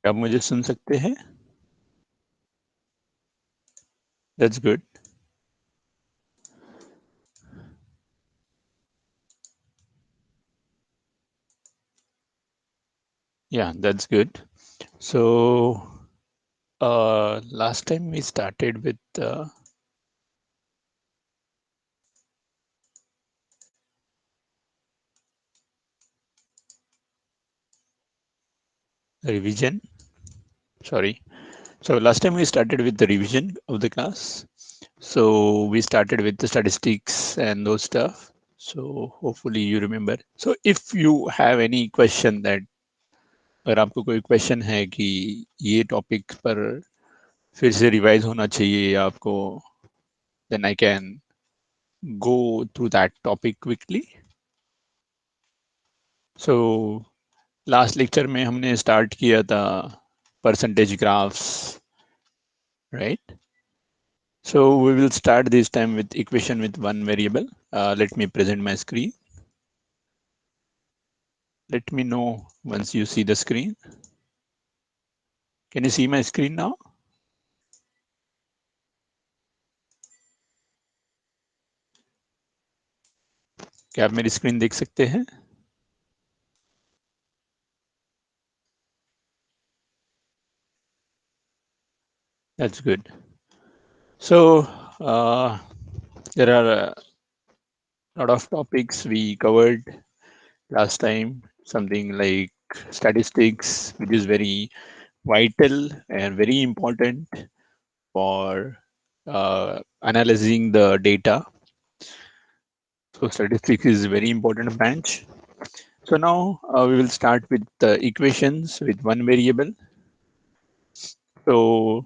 आप मुझे सुन सकते हैं? That's good. Yeah, that's good. So last time we started with revision. Sorry. So last time we started with the revision of the class. So we started with the statistics and those stuff. So hopefully you remember. So if you have any question that अगर आपको कोई question है कि ये topic पर फिर से revise होना चाहिए आपको, then I can go through that topic quickly. So last lecture में हमने स्टार्ट किया था percentage graphs, right? So we will start this time with equation with one variable. Let me present my screen. Let me know once you see the screen. Can you see my screen now? क्या आप मेरी screen देख सकते हैं? That's good. So there are a lot of topics we covered last time. Something like statistics, which is very vital and very important for analyzing the data. So statistics is a very important branch. So now we will start with the equations with one variable. So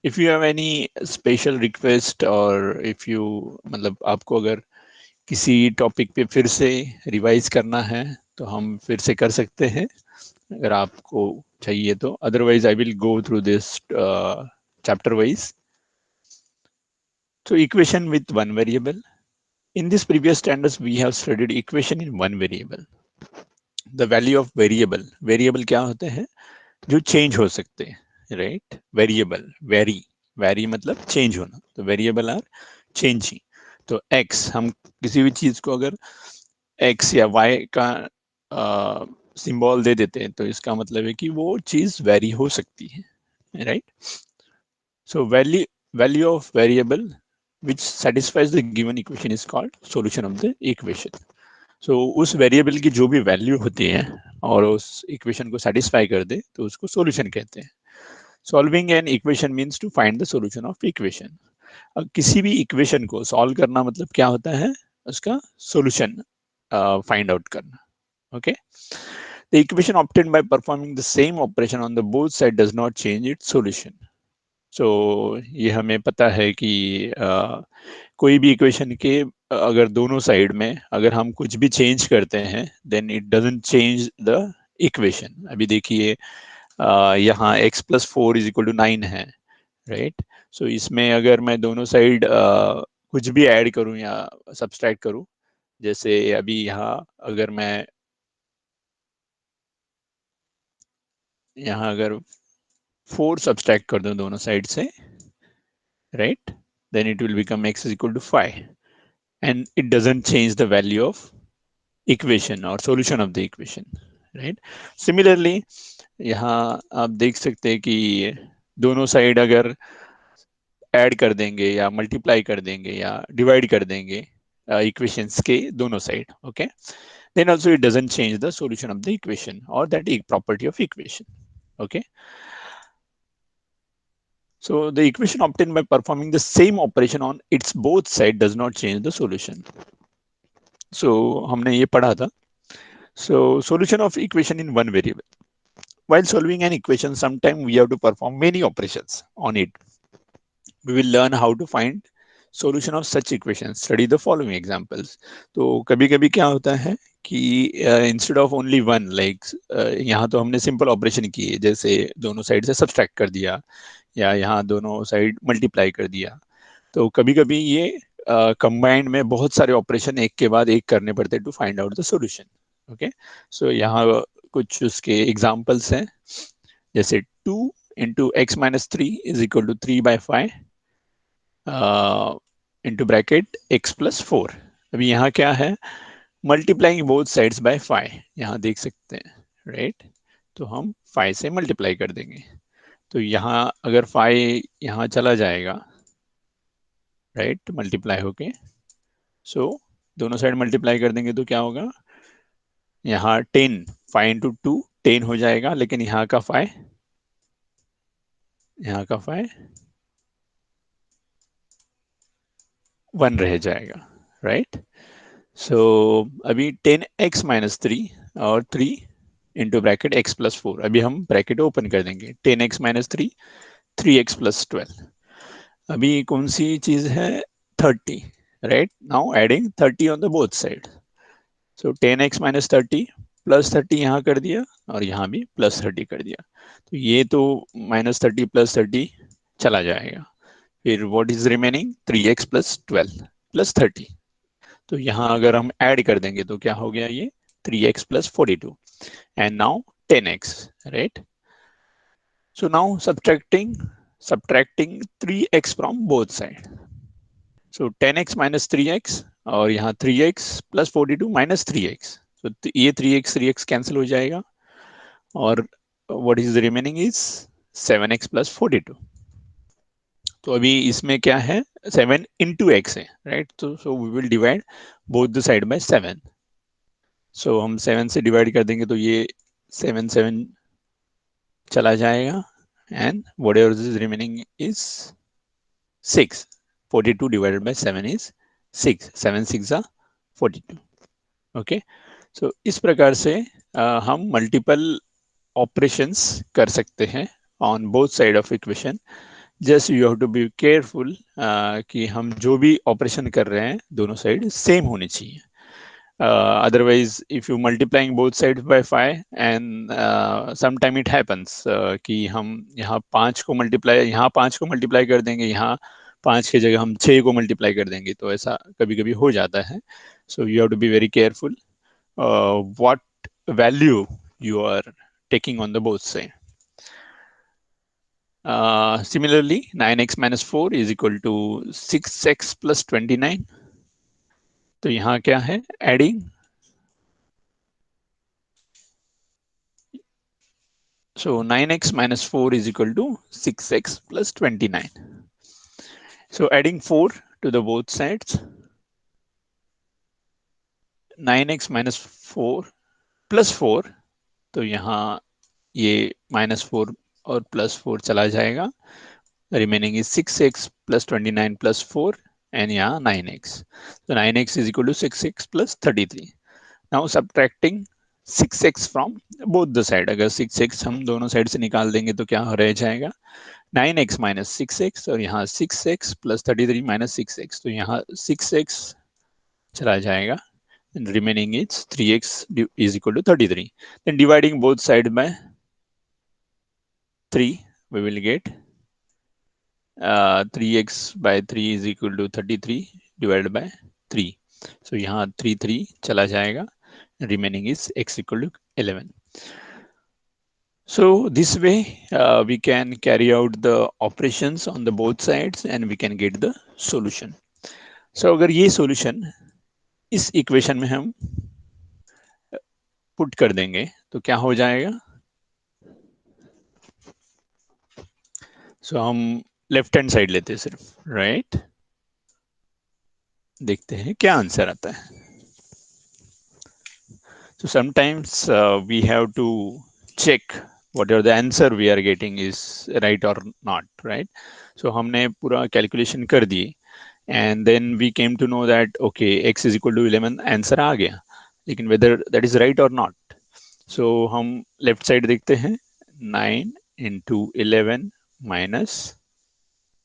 if you have any special request or if you मतलब आपको अगर किसी topic पे फिर से revise करना है तो हम फिर से कर सकते हैं अगर आपको चाहिए तो. Otherwise I will go through this chapter wise. So equation with one variable. In this previous standards we have studied equation in one variable. The value of variable. Variable क्या होते हैं? जो चेंज हो सकते हैं, राइट? वेरिएबल, वेरी मतलब change होना, तो वेरिएबल आर चेंजिंग. तो एक्स, हम किसी भी चीज को अगर एक्स या वाई का सिंबल दे देते हैं तो इसका मतलब है कि वो चीज वेरी हो सकती है, right? So value of variable which satisfies the given equation is called solution of the equation. So उस वेरिएबल की जो भी वैल्यू होती है और उस इक्वेशन को सेटिस्फाई कर दे तो उसको सॉल्यूशन कहते हैं. Solving an equation means to find the solution of equation. अब किसी भी इक्वेशन को सॉल्व करना मतलब क्या होता है? उसका सॉल्यूशन फाइंड आउट करना. Okay. The equation obtained by performing the same operation on the both side does not change its solution. So ये हमें पता है कि कोई भी इक्वेशन के अगर दोनों साइड में अगर हम कुछ भी चेंज करते हैं then it doesn't change the equation. अभी देखिए यहाँ x प्लस 4 = 9 है, राइट? सो इसमें अगर मैं दोनों साइड कुछ भी ऐड करूं या सब्सट्रैक्ट करूं, जैसे अभी यहाँ अगर मैं यहाँ अगर 4 सब्सट्रैक्ट कर दूं दोनों साइड से, right, then it will become x = 5 and it doesn't change the value of equation or solution of the equation, right? Similarly यहाँ आप देख सकते हैं कि दोनों साइड अगर ऐड कर देंगे या मल्टीप्लाई कर देंगे या डिवाइड कर देंगे इक्वेशंस के दोनों side, okay, then also it doesn't change the solution of the equation or that property of equation, okay. So the equation obtained by performing the same operation on its both side does not change the solution. So हमने ये पढ़ा था. So solution of equation in one variable. While solving an equation, sometimes we have to perform many operations on it. We will learn how to find solution of such equations. Study the following examples. तो कभी-कभी क्या होता है कि instead of only one, like यहाँ तो हमने simple operation की है, जैसे दोनों साइड से subtract कर दिया या यहाँ दोनों साइड multiply कर दिया. तो कभी-कभी ये combined में बहुत सारे ऑपरेशन एक के बाद एक करने पड़ते हैं to find out the solution. Okay, so यहाँ कुछ उसके examples हैं. जैसे 2 into x minus 3 is equal to 3/5 into bracket x plus 4। अभी यहाँ क्या है, मल्टीप्लाइंग बोथ साइड्स बाय 5, यहाँ देख सकते हैं, राइट। तो हम 5 से मल्टीप्लाई कर देंगे, तो यहाँ अगर 5 यहाँ चला जाएगा, राइट, मल्टीप्लाई होके, सो दोनों साइड मल्टीप्लाई कर देंगे तो क्या होगा, यहाँ 10, 5 इंटू 2 10 हो जाएगा, लेकिन यहाँ का 5 1 रह जाएगा, राइट। सो अभी 10x माइनस 3 और 3 इंटू ब्रैकेट x प्लस 4, अभी हम ब्रैकेट ओपन कर देंगे, 10x माइनस 3 3x प्लस 12। अभी कौन सी चीज है, 30, right. Now adding 30 on the both side, so 10x minus 30 plus 30 यहाँ कर दिया, और यहाँ भी प्लस 30 कर दिया, तो ये तो माइनस 30 प्लस 30 चला जाएगा, फिर what is remaining, 3x plus 12 plus 30। तो यहाँ अगर हम ऐड कर देंगे तो क्या हो गया, ये 3x plus 42 and now 10x, right. So now subtracting 3x from both side, so 10x minus 3x, और यहाँ 3x plus 42 minus 3x, so ये 3x कैंसिल हो जाएगा, और what is the remaining is 7x plus 42। तो अभी इसमें क्या है, 7 into x है, राइट। तो so we will divide both the side by 7, सो हम 7 से डिवाइड कर देंगे तो ये 7 7 चला जाएगा, and whatever is remaining is 6, 42 divided by 7 is 6, 7 6 are 42, okay. So इस प्रकार से हम मल्टीपल ऑपरेशंस कर सकते हैं on both side of equation. Just you have to be careful कि हम जो भी ऑपरेशन कर रहे हैं दोनों साइड सेम होनी चाहिए। Otherwise, if you multiplying both sides by 5 and sometime it happens कि हम यहाँ 5 को मल्टीप्लाई कर देंगे, यहाँ 5 की जगह हम 6 को मल्टीप्लाई कर देंगे, तो ऐसा कभी कभी हो जाता है। So you have to be very careful what value you are taking on the both side. Similarly, 9x minus 4 is equal to 6x plus 29. तो यहाँ क्या है, adding, so 9x minus 4 is equal to 6x plus 29. So adding 4 to the both sides, 9x minus 4 plus 4, तो यहाँ ये minus 4 और plus 4 चला जाएगा, remaining is 6x plus 29 plus 4, and यहाँ 9x. So 9x is equal to 6x plus 33. Now subtracting 6x from both the side, अगर 6x हम दोनों साइड से निकाल देंगे तो क्या रह जाएगा, 9x माइनस 6x, और यहाँ 6x प्लस 33 माइनस 6x, तो यहाँ 6x चला जाएगा, and remaining is 3x is equal to 33. Then dividing both sides by 3, we will get 3x by 3 is equal to 33 divided by 3. So यहाँ 3 चला जाएगा, remaining is x equal to 11. So this way we can carry out the operations on the both sides and we can get the solution. So अगर ये solution इस equation में हम put कर देंगे तो क्या हो जाएगा, so हम लेफ्ट हैंड साइड लेते हैं सिर्फ, राइट, देखते हैं क्या आंसर आता है। So sometimes we have to check whatever the answer we are getting is right or not, right? So हमने पूरा कैलकुलेशन कर दी, and then we came to know that okay, x is equal to 11, answer आ गया, लेकिन whether that is right or not. So हम left side देखते हैं, 9 into 11 minus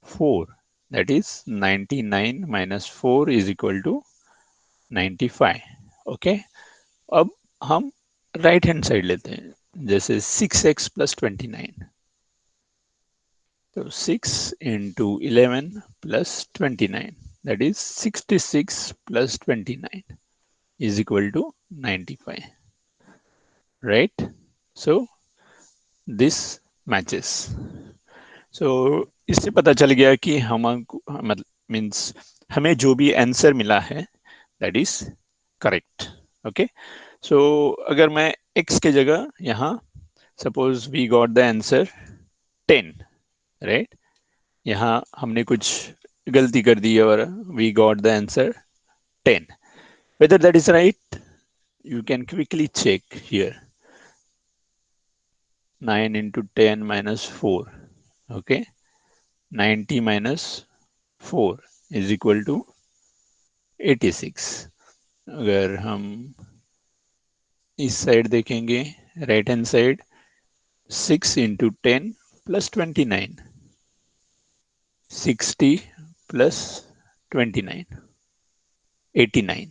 4, that is 99 minus 4 is equal to 95, okay। अब हम right hand side लेते हैं, जैसे 6x plus 29, तो 6 into 11 plus 29, that is 66 plus 29 is equal to 95, right? So this matches. So इससे पता चल गया कि हम मतलब मीन्स हमें जो भी आंसर मिला है that is correct. Okay, so अगर मैं x के जगह यहाँ suppose we got the answer 10, right, यहाँ हमने कुछ गलती कर दी और we got the answer 10, whether that is right you can quickly check here, 9 into 10 minus 4, okay, 90 minus 4 is equal to 86। अगर हम इस साइड देखेंगे, right hand side, 6 into 10 plus 29, 60 plus 29, 89।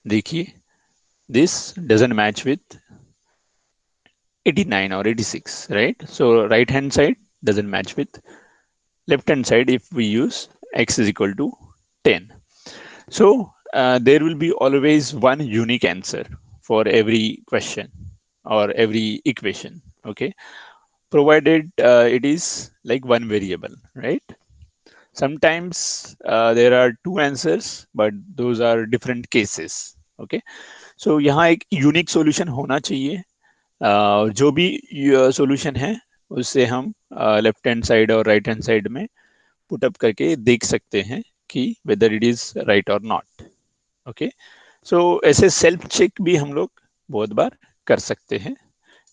देखिए this doesn't match with 89 or 86, right? So right hand side doesn't match with left hand side if we use x is equal to 10. So there will be always one unique answer for every question or every equation, okay, provided it is like one variable, right? Sometimes there are two answers but those are different cases, okay. So यहाँ एक unique solution होना चाहिए। जो भी solution है उससे हम left hand side और राइट हैंड साइड में पुट अप करके देख सकते हैं कि वेदर इट इज राइट और नॉट। ओके, सो ऐसे सेल्फ चेक भी हम लोग बहुत बार कर सकते हैं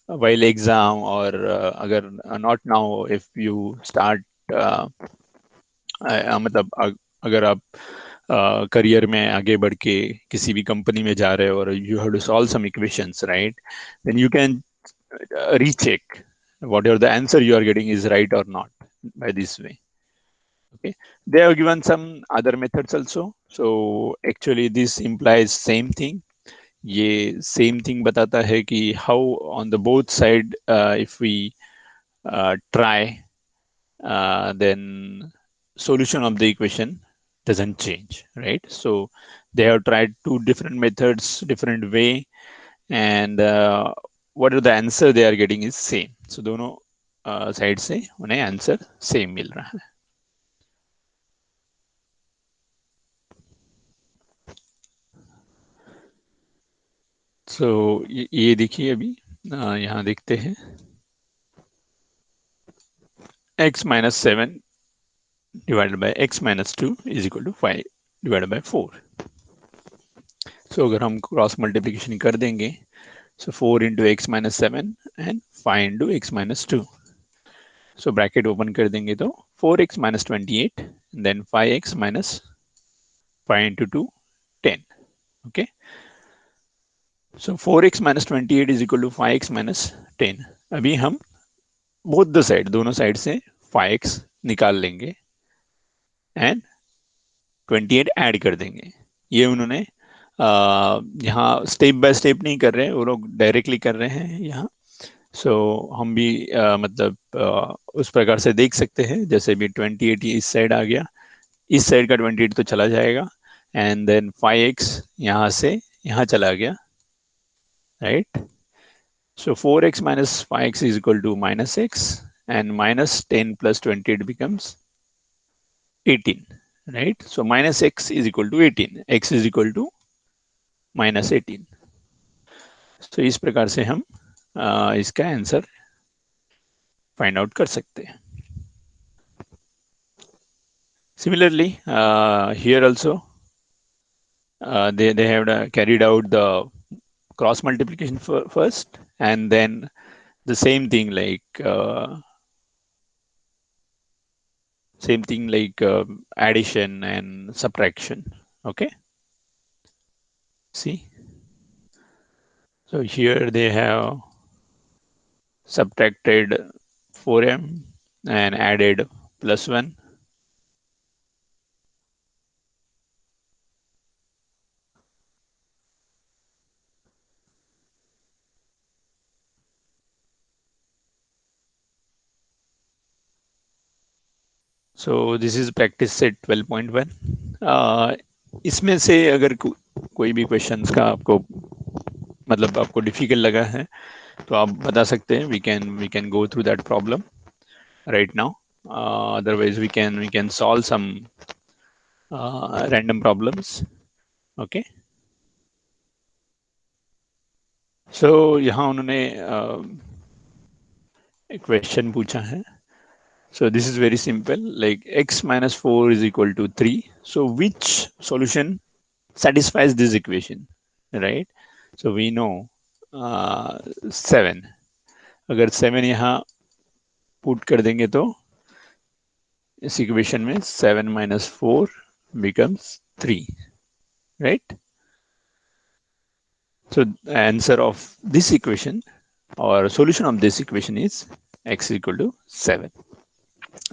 वाइल एग्जाम, और अगर not now if you start मतलब अगर आप करियर में आगे बढ़ के किसी भी कंपनी में जा रहे हो और you have to solve some equations, right, then you can recheck whatever the answer you are getting is right or not by this way. Okay, they have given some other methods also, so actually this implies same thing। ये same thing बताता है कि how on the both side if we try then solution of the equation doesn't change, right? So they have tried two different methods, different way, and what are the answer they are getting is same। so दोनों side से उन्हें answer same मिल रहा है। सो ये देखिए अभी यहाँ देखते हैं x minus 7 divided by x minus 2 is equal to 5 divided by 4। सो अगर हम क्रॉस मल्टीप्लिकेशन कर देंगे, so 4 into x minus 7 and 5 into x minus 2, so bracket open कर देंगे तो 4x minus 28 then 5x minus 5 into 2 10। okay, so 4x minus 28 is equal to 5x minus 10। अभी हम both the side दोनों side से 5x निकाल लेंगे and 28 add कर देंगे। ये उन्होंने यहाँ स्टेप बाय स्टेप नहीं कर रहे हैं, वो लोग डायरेक्टली कर रहे हैं यहाँ। सो हम भी मतलब उस प्रकार से देख सकते हैं, जैसे भी 28 इस साइड आ गया, इस साइड का 28 तो चला जाएगा एंड देन 5x यहाँ से यहाँ चला गया, right. So 4x minus 5x is equal to minus x and minus 10 plus 28 becomes 18, right? So minus x is equal to 18, x is equal to minus 18। तो इस प्रकार से हम इसका आंसर फाइंड आउट कर सकते हैं। Similarly, here also they have carried out the cross multiplication first and then the same thing like addition and subtraction, okay, see, so here they have subtracted 4m and added plus 1। So this is practice set 12.1। इसमें से अगर कोई भी questions का आपको मतलब आपको difficult लगा है तो आप बता सकते हैं, we can go through that problem right now. Otherwise we can solve some random problems. Okay. So यहाँ उन्होंने क्वेश्चन पूछा है. So this is very simple, like x minus 4 is equal to 3. So which solution satisfies this equation, right? So we know 7. अगर 7 यहाँ put कर देंगे तो इस इक्वेशन में 7 minus 4 becomes 3, right? So the answer of this equation or solution of this equation is x equal to 7.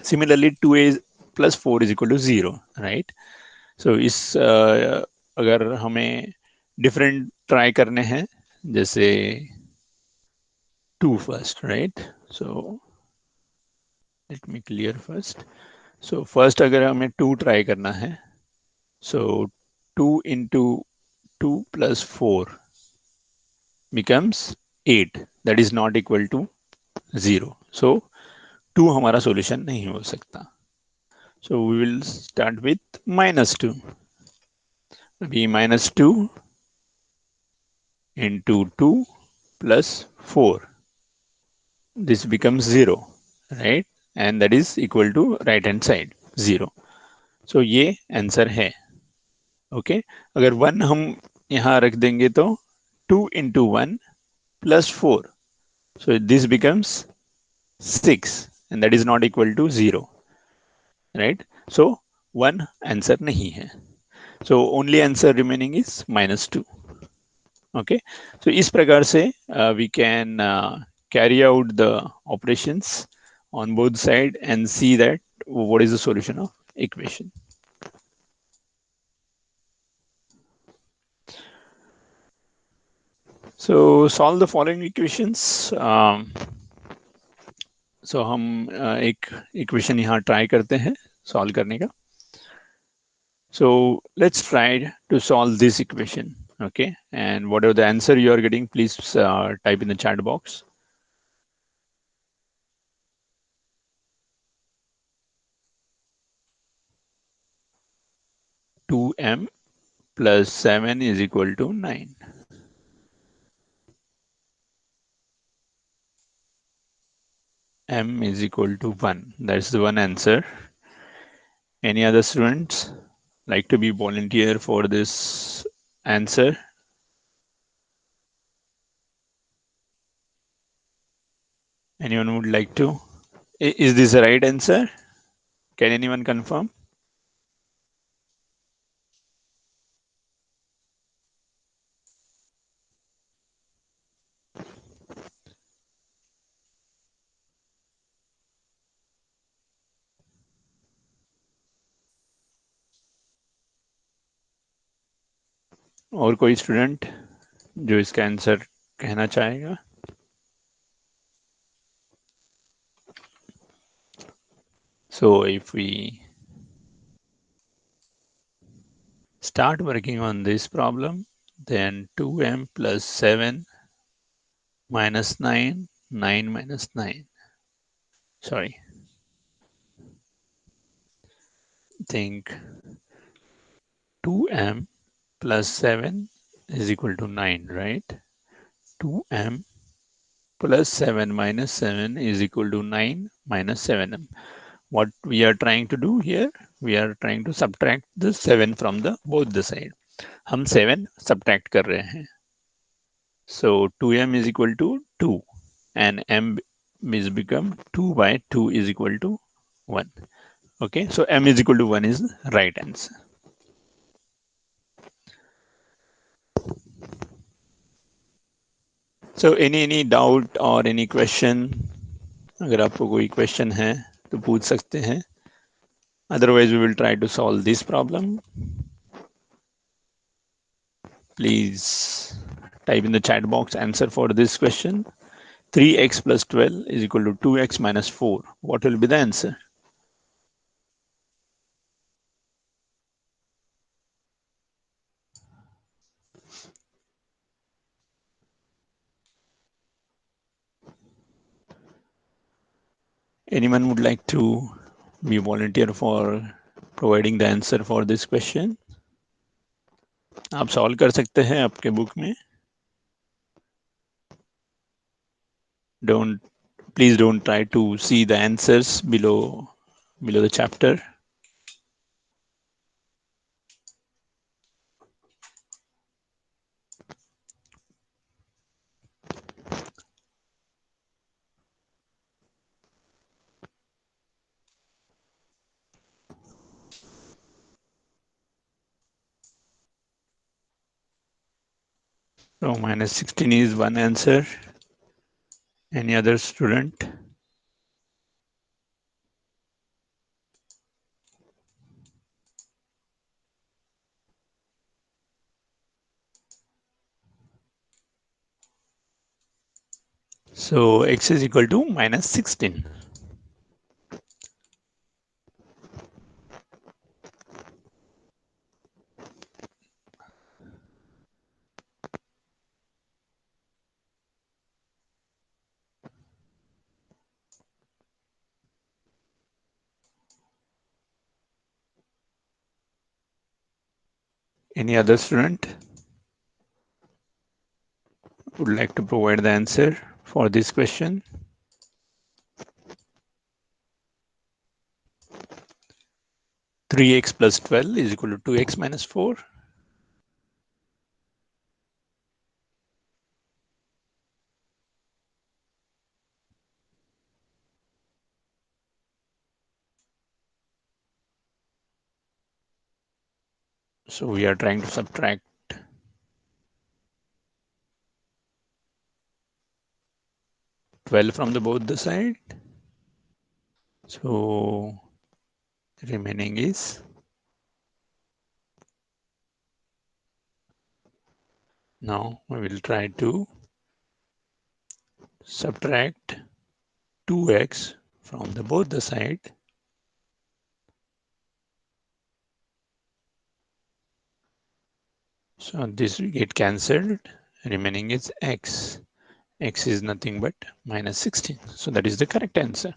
Similarly 2a plus 4 is equal to 0, right? So इस अगर हमें डिफरेंट ट्राई करने हैं, जैसे 2 first, right? So let me clear first. So first अगर हमें 2 try करना है, so 2 into 2 plus 4 becomes 8. That is not equal to 0. So 2 हमारा सॉल्यूशन नहीं हो सकता. So we will start with minus 2. Be minus 2 into 2 plus 4. This becomes 0, right? And that is equal to right hand side 0. So ये answer है. Okay. अगर 1 हम यहाँ रख देंगे तो 2 into 1 plus 4. So this becomes 6 and that is not equal to 0, right? So 1 answer नहीं है. So only answer remaining is minus 2. Okay. So इस प्रकार से we can carry out the operations on both sides and see that what is the solution of equation. So solve the following equations. So हम एक equation यहाँ try करते हैं solve करने का. So let's try to solve this equation. Okay, and whatever the answer you are getting, please type in the chat box. Two m plus 7 is equal to 9. M is equal to 1. That's the one answer. Any other students like to be volunteer for this answer? Anyone would like to? Is this the right answer? Can anyone confirm? और कोई student जो इसका answer कहना चाहेगा? So if we start working on this problem, then 2m plus 7 minus 9, 9 minus 9. Sorry. Think 2m plus 7 is equal to 9, right? 2m plus 7 minus 7 is equal to 9 minus 7m. What we are trying to do here, we are trying to subtract the 7 from the both the side. हम 7 subtract कर रहे हैं. So 2m is equal to 2 and m is become 2 by 2 is equal to 1. Okay, so m is equal to 1 is right answer. So any doubt or any question? अगर आपको कोई question है तो पूछ सकते हैं. Otherwise we will try to solve this problem. Please type in the chat box answer for this question. 3x plus 12 is equal to 2x minus 4. What will be the answer? Anyone would like to be volunteer for providing the answer for this question? आप solve कर सकते हैं आपके book में. Please don't try to see the answers below the chapter. So minus 16 is one answer. Any other student? So x is equal to minus 16. Any other student would like to provide the answer for this question? Three x plus 12 is equal to 2x minus 4. So we are trying to subtract 12 from both the side. So remaining is, now we will try to subtract 2x from both the side. So this will get cancelled. Remaining is x. X is nothing but minus 16. So that is the correct answer.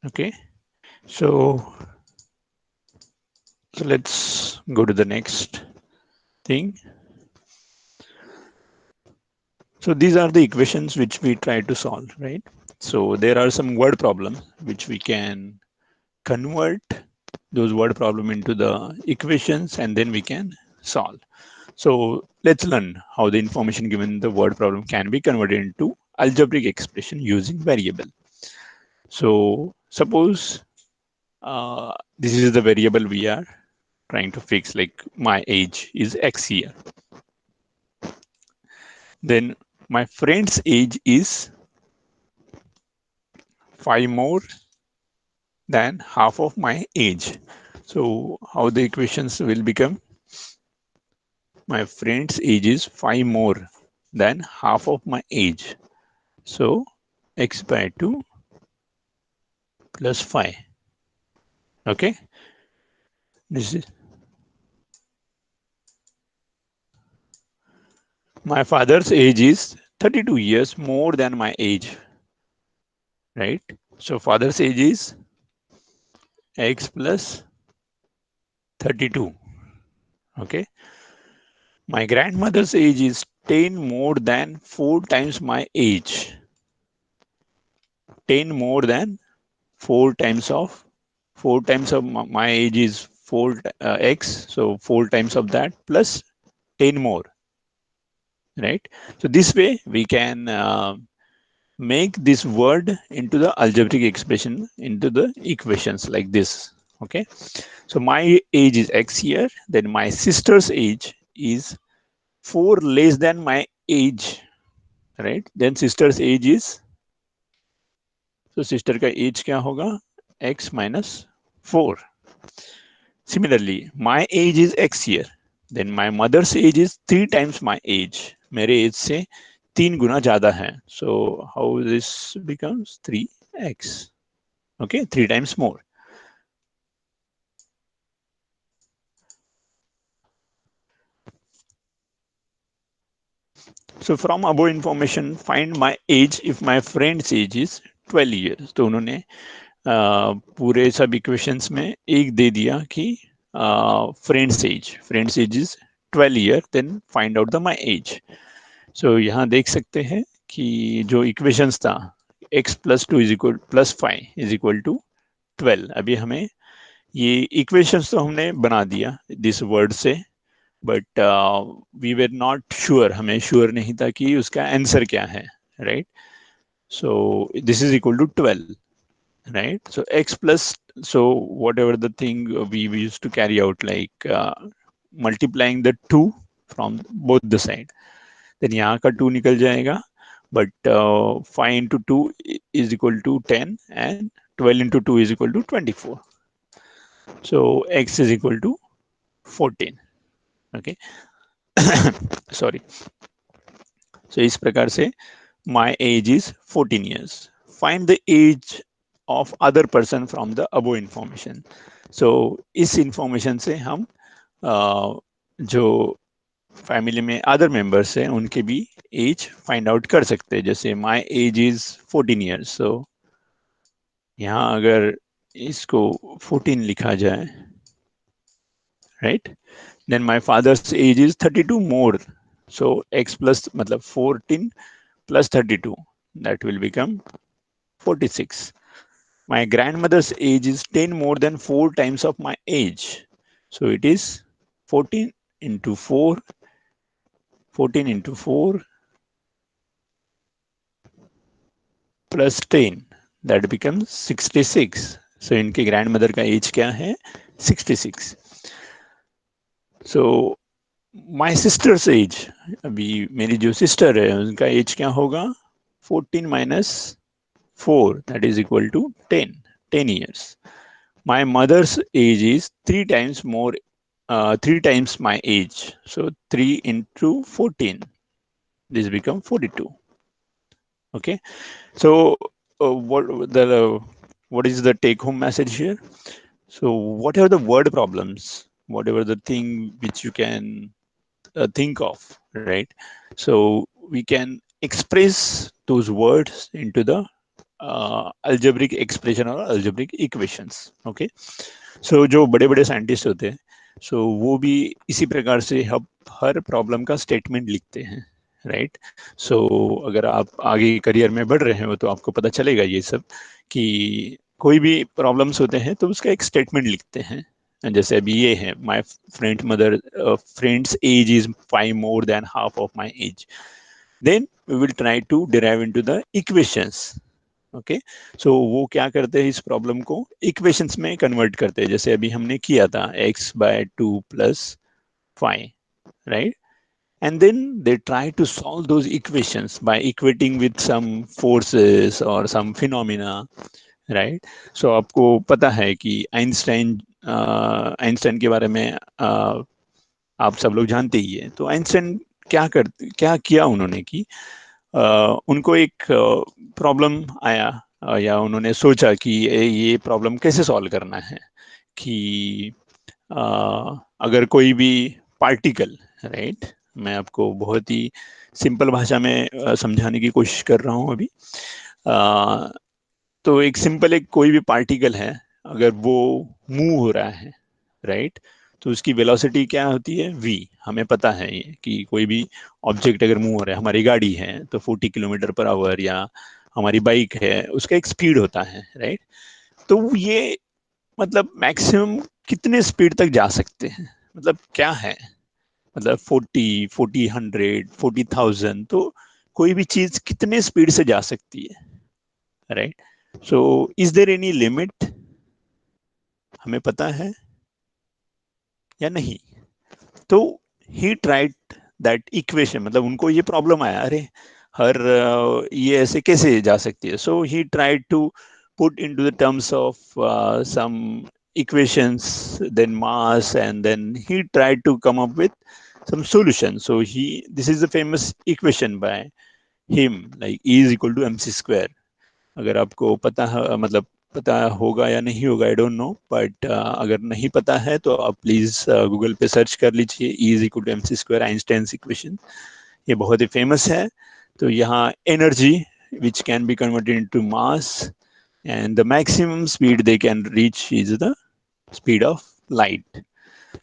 Okay. So let's go to the next thing. So these are the equations which we try to solve, right? So there are some word problems which we can convert those word problem into the equations and then we can solve. So let's learn how the information given the word problem can be converted into algebraic expression using variable. So suppose this is the variable we are trying to fix, like my age is x here. Then my friend's age is 5 more than half of my age. So how the equations will become? My friend's age is 5 more than half of my age. So x by 2 plus 5. Okay. This is my father's age is 32 years more than my age. Right. So father's age is x plus 32. Okay. My grandmother's age is 10 more than 4 times my age. 10 more than 4 times of my age is 4 x. So 4 times of that plus 10 more. Right. So this way we can make this word into the algebraic expression into the equations like this. Okay. So my age is x here. Then my sister's age is 4 less than my age. Right. Then sister's age is, so sister का age क्या होगा? X minus 4. Similarly, my age is x here. Then my mother's age is 3 times my age. मेरे age से 3 गुना ज़्यादा है. So how this becomes 3x. Okay, 3 times more. So from above information, find my age if my friend's age is 12 years. तो उन्होंने पूरे सब equations में एक दे दिया कि friends age is 12 year, then find out the my age. So यहाँ देख सकते हैं कि जो इक्वेशंस था x plus two is equal plus 5 is equal to 12. अभी हमें ये इक्वेशंस तो हमने बना दिया दिस वर्ड से, but we were not sure, हमें श्योर नहीं था कि उसका आंसर क्या है, right. So this is equal to 12, right? So x plus, so whatever the thing we used to carry out, like multiplying the 2 from both the side, then यहाँ का 2 निकल जाएगा, but 5 into 2 is equal to 10 and 12 into 2 is equal to 24. So x is equal to 14. Okay. Sorry. So इस प्रकार से my age is 14 years. Find the age of other person from the above information. So इस information से हम जो family में other members हैं उनके भी एज फाइंड आउट कर सकते हैं. जैसे my age is 14 years, so यहाँ अगर इसको 14 लिखा जाए, right, then my father's age is 32 more, so x plus मतलब 14 plus 32, that will become 46. My grandmother's age is 10 more than 4 times of my age. So it is 14 into 4, 14 into 4 plus 10, that becomes 66. So इनके grandmother का age क्या है? 66. So my sister's age, अभी मेरी जो sister है उनका age क्या होगा? 14 minus 4, that is equal to 10 years. My mother's age is 3 times more, 3 times my age. So 3 into 14, this become 42. Okay. So what is the take home message here? So whatever the word problems, whatever the thing which you can think of, right? So we can express those words into the algebraic expression or algebraic equations. Okay. So जो बड़े बड़े scientist होते हैं, so वो भी इसी प्रकार से हर प्रॉब्लम का स्टेटमेंट लिखते हैं, राइट. सो अगर आप आगे करियर में बढ़ रहे हो तो आपको पता चलेगा ये सब कि कोई भी प्रॉब्लम्स होते हैं तो उसका एक स्टेटमेंट लिखते हैं. जैसे अभी ये है, my friends age is 5 more than half of my age, then we will try to derive into the equations. Okay. So वो क्या करते हैं, इस प्रॉब्लम को इक्वेशंस में कन्वर्ट करते हैं, जैसे अभी हमने किया था x by 2 plus 5, right? And then they try to solve those equations by equating with some forces or some phenomena, right? So आपको पता है कि आइंस्टाइन के बारे में आप सब लोग जानते ही है. तो आइंस्टाइन क्या किया उन्होंने कि उनको एक प्रॉब्लम आया, या उन्होंने सोचा कि ये प्रॉब्लम कैसे सॉल्व करना है, कि अगर कोई भी पार्टिकल, राइट, मैं आपको बहुत ही सिंपल भाषा में समझाने की कोशिश कर रहा हूँ अभी. तो एक कोई भी पार्टिकल है, अगर वो मूव हो रहा है, राइट, तो उसकी वेलोसिटी क्या होती है? v. हमें पता है ये कि कोई भी ऑब्जेक्ट अगर मूव हो रहा है, हमारी गाड़ी है तो 40 किलोमीटर पर आवर, या हमारी बाइक है उसका एक स्पीड होता है, राइट. तो ये मतलब मैक्सिमम कितने स्पीड तक जा सकते हैं, मतलब क्या है, मतलब 40, 100, 40,000, तो कोई भी चीज कितने स्पीड से जा सकती है, right. So is there any limit, हमें पता है या नहीं? तो ही ट्राइड दैट इक्वेशन, मतलब उनको ये प्रॉब्लम आया, अरे ये ऐसे कैसे जा सकती है. So he tried to put into the terms of some equations, then mass, and then he tried to come up with some solution. So this is the famous equation by him, like E is equal to mc square. अगर आपको पता है, मतलब पता होगा या नहीं होगा, आई डोंट नो, बट अगर नहीं पता है तो आप प्लीज गूगल पे सर्च कर लीजिए E is equal to mc square, Einstein equation. ये बहुत ही फेमस है। तो यहाँ energy which can be converted into mass and the maximum speed they can reach is the speed of light.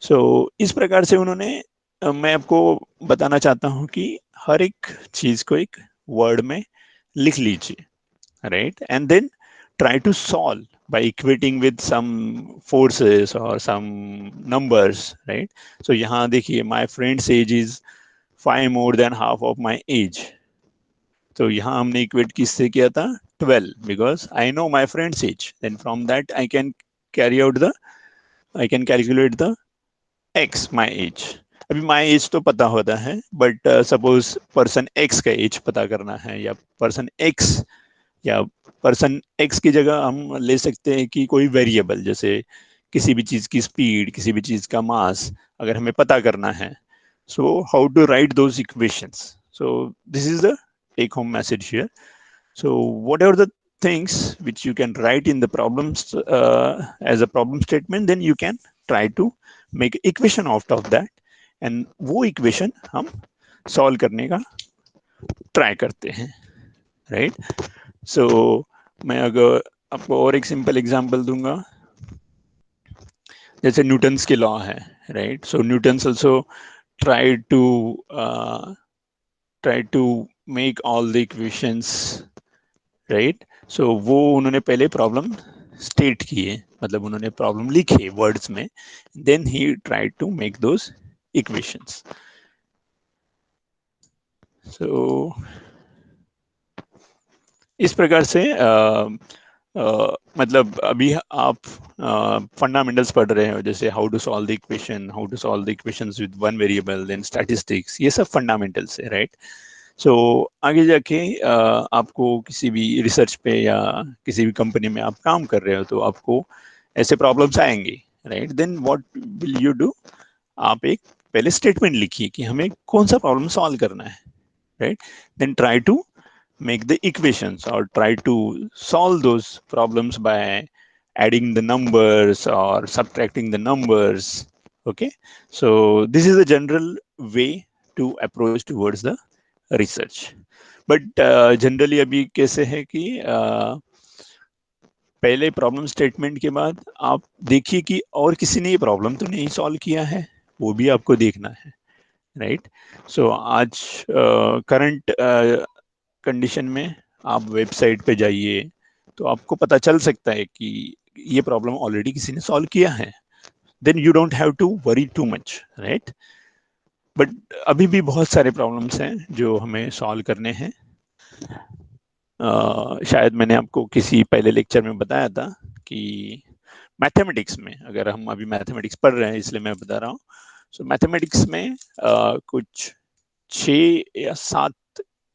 So इस प्रकार से उन्होंने मैं आपको बताना चाहता हूँ कि हर एक चीज को एक वर्ड में लिख लीजिए, right, and then try to solve by equating with some forces or some numbers, right? So यहाँ देखिए my friend's age is 5 more than half of my age. तो यहाँ हमने इक्वेट किससे किया था? 12, because I know my friend's age. Then from that carry out the I can calculate the x my age. अभी my age तो पता होता है, बट सपोज पर्सन x का एज पता करना है, या पर्सन x, या पर्सन एक्स की जगह हम ले सकते हैं कि कोई वेरिएबल, जैसे किसी भी चीज की स्पीड, किसी भी चीज का मास अगर हमें पता करना है, so how to write those equations. So this is the take home message here. So whatever the things which you can write in the problems as a problem statement, then you can try to make equation out of that, and वो equation हम solve करने का try करते हैं, right? सो मैं अगर आपको और एक सिंपल एग्जांपल दूंगा, जैसे न्यूटन्स के लॉ है, right? So Newton's also try to try to make all the equations, right? So वो उन्होंने पहले प्रॉब्लम स्टेट किए, मतलब उन्होंने प्रॉब्लम लिखे वर्ड्स में, then he try to make those equations. So इस प्रकार से मतलब अभी आप फंडामेंटल्स पढ़ रहे हो, जैसे how to solve the equation, how to solve the equations with one variable, then statistics, ये सब फंडामेंटल्स है, राइट? सो आगे जाके आपको किसी भी रिसर्च पे या किसी भी कंपनी में आप काम कर रहे हो, तो आपको ऐसे प्रॉब्लम्स आएंगे, right? Then what will you do? आप एक पहले स्टेटमेंट लिखिए कि हमें कौन सा प्रॉब्लम सॉल्व करना है, right? Then try to make the equations or try to solve those problems by adding the numbers or subtracting the numbers. Okay, so this is the general way to approach towards the research. But generally अभी कैसे है कि पहले problem statement के बाद आप देखिए कि और किसी ने ये प्रॉब्लम तो नहीं सॉल्व किया है, वो भी आपको देखना है, राइट? सो आज करंट कंडीशन में आप वेबसाइट पे जाइए, तो आपको पता चल सकता है कि ये प्रॉब्लम ऑलरेडी किसी ने सॉल्व किया है, then you don't have to worry too much, right? But अभी भी बहुत सारे प्रॉब्लम्स हैं जो हमें सॉल्व करने हैं। शायद मैंने आपको किसी पहले लेक्चर में बताया था कि मैथमेटिक्स में, अगर हम अभी मैथमेटिक्स पढ़ रहे हैं इसलिए मैं बता रहा हूँ, सो मैथमेटिक्स में कुछ 6 या 7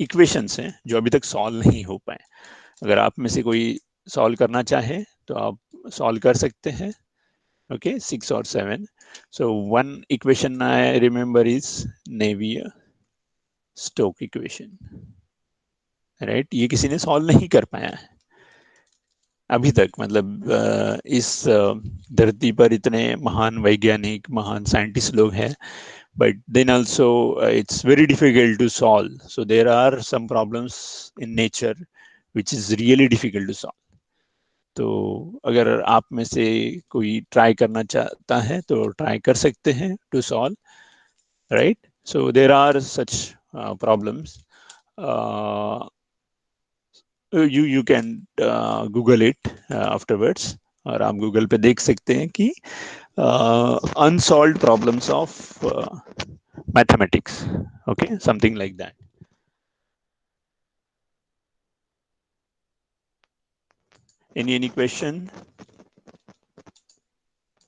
इक्वेशंस हैं जो अभी तक सॉल्व नहीं हो पाए। अगर आप में से कोई सॉल्व करना चाहे तो आप सॉल्व कर सकते हैं, okay, 6 or 7। So one equation I remember is Navier Stokes equation, right? ये किसी ने सॉल्व नहीं कर पाया है अभी तक, मतलब इस धरती पर इतने महान वैज्ञानिक, महान साइंटिस्ट लोग हैं, but then also it's very difficult to solve. So there are some problems in nature which is really difficult to solve. तो अगर आप में से कोई ट्राई करना चाहता है तो ट्राई कर सकते हैं to solve, right? So there are such problems, you can Google it afterwards, और आप गूगल पे देख सकते हैं कि unsolved problems of mathematics, okay, something like that. Any question?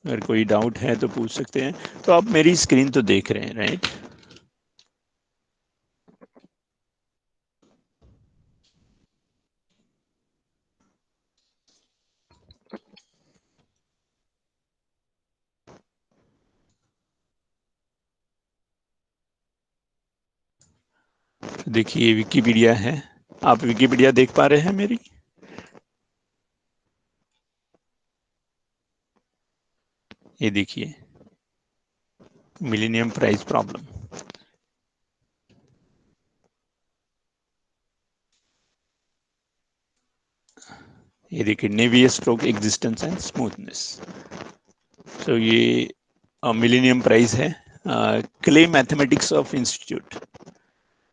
अगर कोई डाउट है तो पूछ सकते हैं। तो आप मेरी स्क्रीन तो देख रहे हैं, राइट? देखिए विकिपीडिया है, आप विकिपीडिया देख पा रहे हैं मेरी? ये देखिए, मिलेनियम प्राइज प्रॉब्लम, ये देखिए Navier stroke existence and smoothness. So ये मिलेनियम प्राइज है Clay mathematics of institute.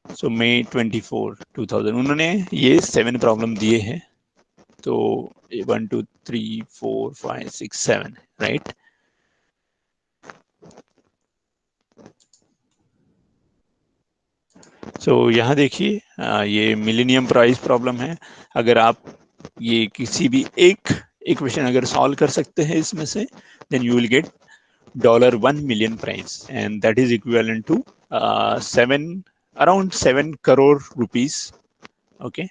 So May 24 2000 उन्होंने ये 7 प्रॉब्लम दिए हैं। तो 1 2 3 4 5 6 7 राइट। सो यहाँ देखिए ये मिलेनियम प्राइज प्रॉब्लम है। अगर आप ये किसी भी एक इक्वेशन अगर सॉल्व कर सकते हैं इसमें से, then you will get $1 million prize, and that is equivalent to 7 around 7 crore rupees. Okay,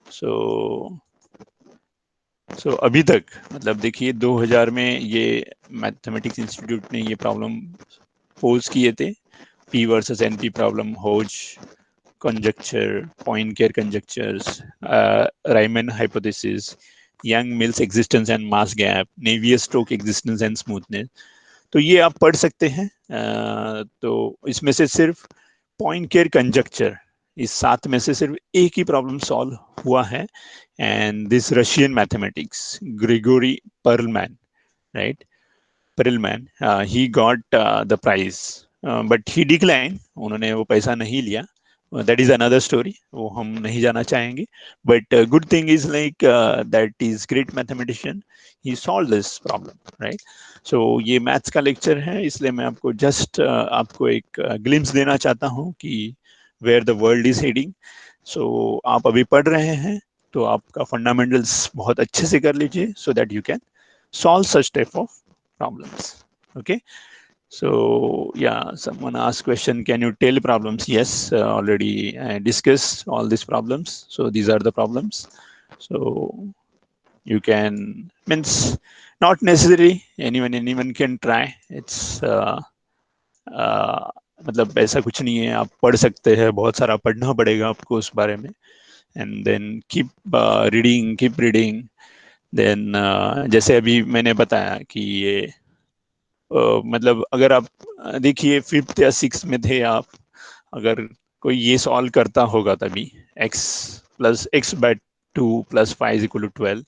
so अभी तक मतलब देखिए 2000 में ये मैथमेटिक्स इंस्टीट्यूट ने ये प्रॉब्लम पोज किए थे, P versus NP problem, hose conjecture, Poincare conjectures, Riemann hypothesis, Young-Mills existence and mass gap, Navier-Stokes existence and smoothness. तो ये आप पढ़ सकते हैं। तो इसमें से सिर्फ Poincare conjecture इस 7 में से सिर्फ एक ही प्रॉब्लम सॉल्व हुआ है, and this Russian mathematics Grigori Perelman, right, Perelman, he got the prize but he decline, उन्होंने वो पैसा नहीं लिया। दैट इज अनदर स्टोरी, वो हम नहीं जाना चाहेंगे। But good thing is like that is great mathematician, he solve this problem, right. So ये मैथ्स का लेक्चर है, इसलिए मैं आपको जस्ट आपको एक ग्लिम्स देना चाहता हूँ कि where the world is heading. So आप अभी पढ़ रहे हैं तो आपका फंडामेंटल्स बहुत अच्छे से कर लीजिए, so that you can solve such type of problems. Okay, so yeah, someone asked question, can you tell problems? Yes, already I discussed all these problems. So these are the problems. So you can, means not necessary anyone can try. It's मतलब ऐसा कुछ नहीं है, आप पढ़ सकते हैं, बहुत सारा पढ़ना पड़ेगा आपको उस बारे में, and then keep reading. Then जैसे अभी मैंने बताया कि ये मतलब अगर आप देखिए 5th या 6th में थे आप, अगर कोई ये सॉल्व करता होगा तभी x plus x by 2 plus 5 is equal to 12,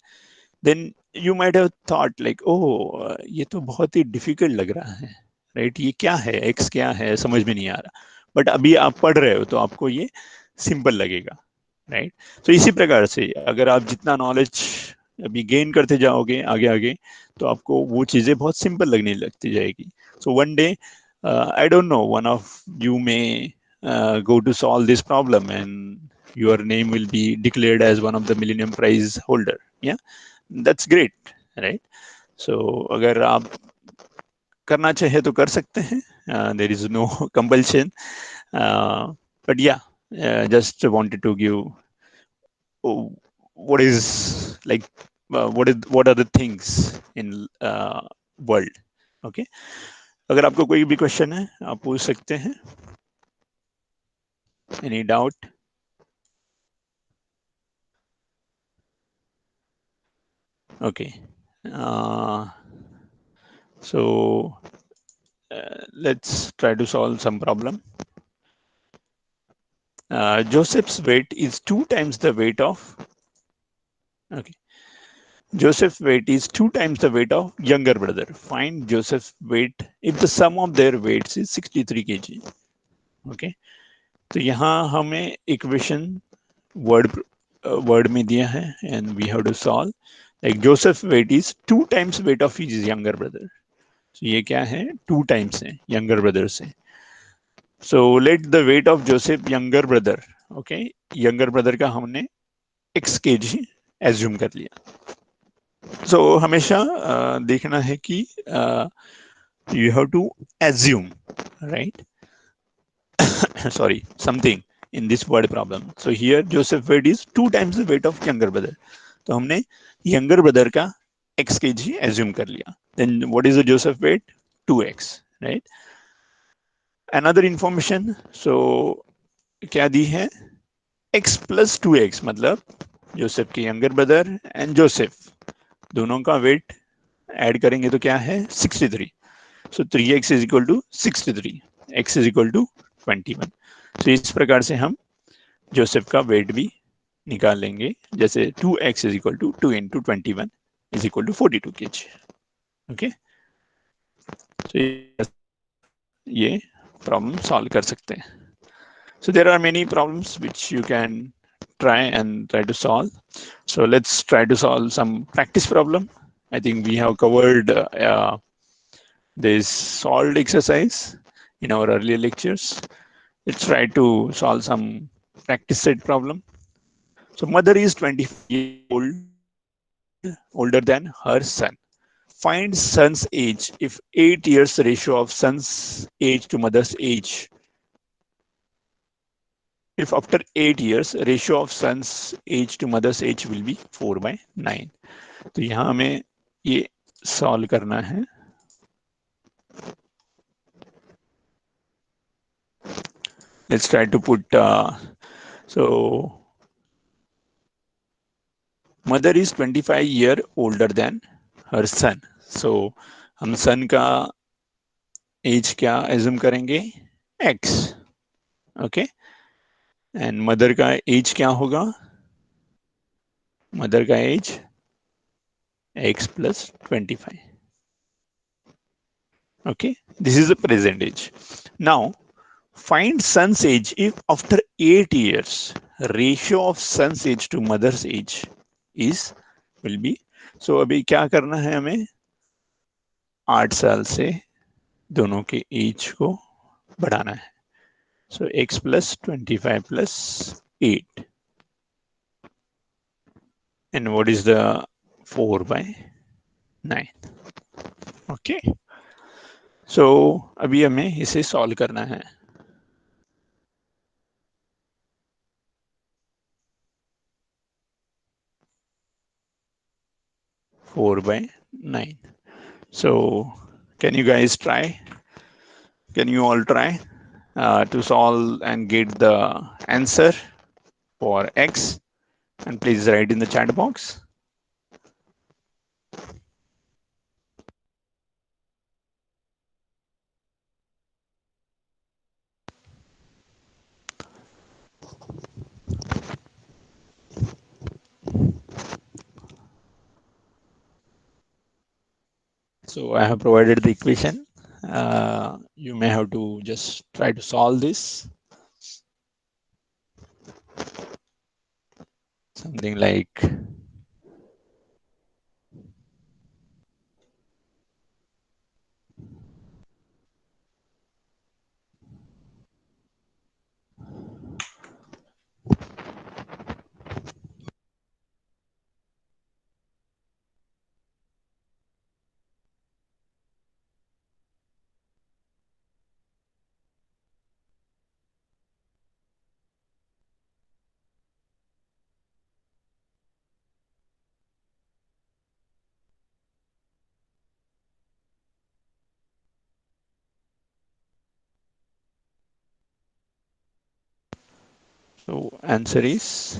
then you might have thought like, oh ये तो बहुत ही डिफिकल्ट लग रहा है, राइट, ये क्या है, x क्या है, समझ में नहीं आ रहा। बट अभी आप पढ़ रहे हो तो आपको ये सिंपल लगेगा, राइट। तो इसी प्रकार से अगर आप जितना नॉलेज अभी गेन करते जाओगे आगे आगे, तो आपको वो चीजें बहुत सिंपल लगने लगती जाएगी। So one day I don't know, one of you may go to solve this problem and your name will be declared as one of the Millennium Prize holder. Yeah, that's great, right? So अगर आप करना चाहे तो कर सकते हैं, there is no compulsion, but yeah, just wanted to give what is like what are the things in world. Okay, अगर आपको कोई भी क्वेश्चन है आप पूछ सकते हैं, any doubt? Okay, so let's try to solve some problem. Joseph's weight is 2 times the weight of, okay, Joseph's weight is 2 times the weight of younger brother. Find Joseph's weight if the sum of their weights is 63 kg. Okay, तो यहाँ हमें equation word में दिया है and we have to solve. Like Joseph weight is 2 times weight of his younger brother. तो ये क्या है, 2 times है यंगर ब्रदर से। So let the weight of Joseph younger brother, okay, younger brother का हमने x kg एज्यूम कर लिया। सो हमेशा देखना है कि you have to assume, right, sorry, something in this word problem. So here Joseph weight is 2 times the weight of younger brother. तो हमने younger brother का x kg assume कर लिया. Then what is the Joseph weight? 2x, right? Another information, so क्या दी है, x plus 2x, मतलब Joseph के younger brother and Joseph दोनों का weight ऐड करेंगे तो क्या है, 63. So 3x is equal to 63, x is equal to 21. तो इस प्रकार से हम जोसेफ का वेट भी निकालेंगे, जैसे 2x is equal to 2 into 21 is equal to 42 kg. Okay, तो ये प्रॉब्लम सॉल्व कर सकते हैं. So there are many problems which you can try and try to solve. So let's try to solve some practice problem. I think we have covered this solved exercise in our earlier lectures. Let's try to solve some practice set problem. So mother is 25 years old, older than her son. Find son's age if 8 years ratio of son's age to mother's age. If after 8 years ratio of son's age to mother's age will be 4/9. तो यहाँ हमें ये solve करना है. Let's try to put so mother is 25 year older than her son. So हम son का as क्या assume करेंगे, x. ओके, एंड मदर का एज क्या होगा, मदर का as x plus 25. Okay, this is the present age. Now find son's age if after 8 years ratio of son's age to mother's age is will be. So अभी क्या करना है हमें, 8 साल से दोनों के एज को बढ़ाना है. So x plus 25 plus 8, and what is the 4/9. Okay, so अभी हमें इसे सॉल्व करना है. 4/9. So can you guys try? Can you all try to solve and get the answer for x? And please write in the chat box. So I have provided the equation. You may have to just try to solve this. Something like so answer is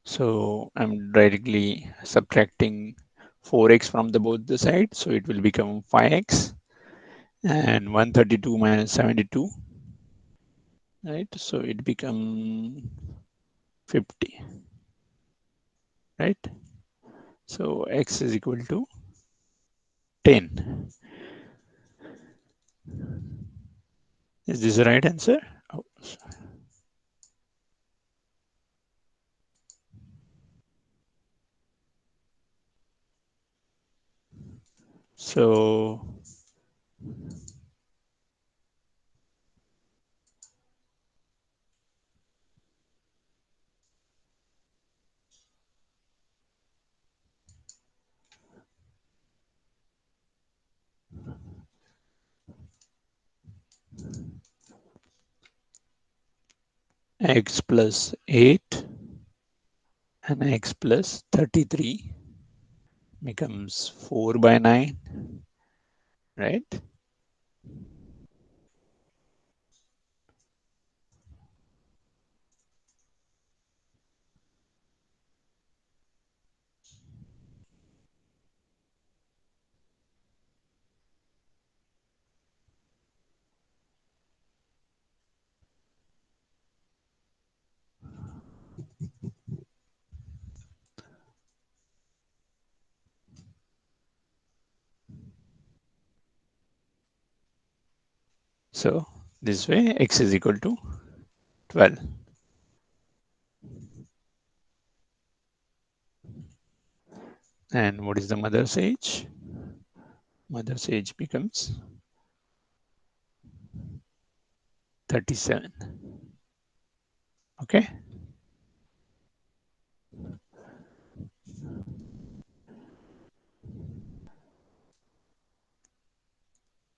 so I'm directly subtracting 4x from the both the sides, so it will become 5x, and 132 minus 72, right? So it become 50, right? So x is equal to 10. Is this the right answer? Oh, so x plus 8 and x plus 33 becomes 4/9, right? So this way x is equal to 12. And what is the mother's age? Mother's age becomes 37. Okay.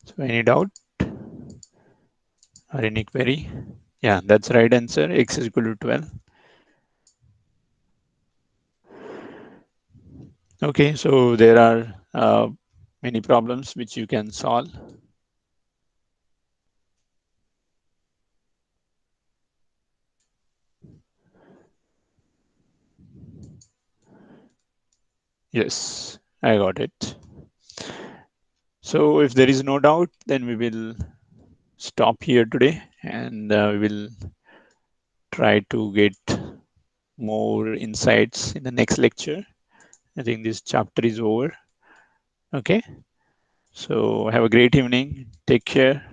So any doubt or any query? Yeah, that's right answer. X is equal to 12. Okay, so there are many problems which you can solve. Yes, I got it. So if there is no doubt, then we will stop here today, and we will try to get more insights in the next lecture. I think this chapter is over. Okay. So have a great evening. Take care.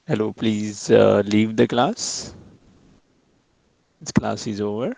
Hello, please leave the class. This class is over.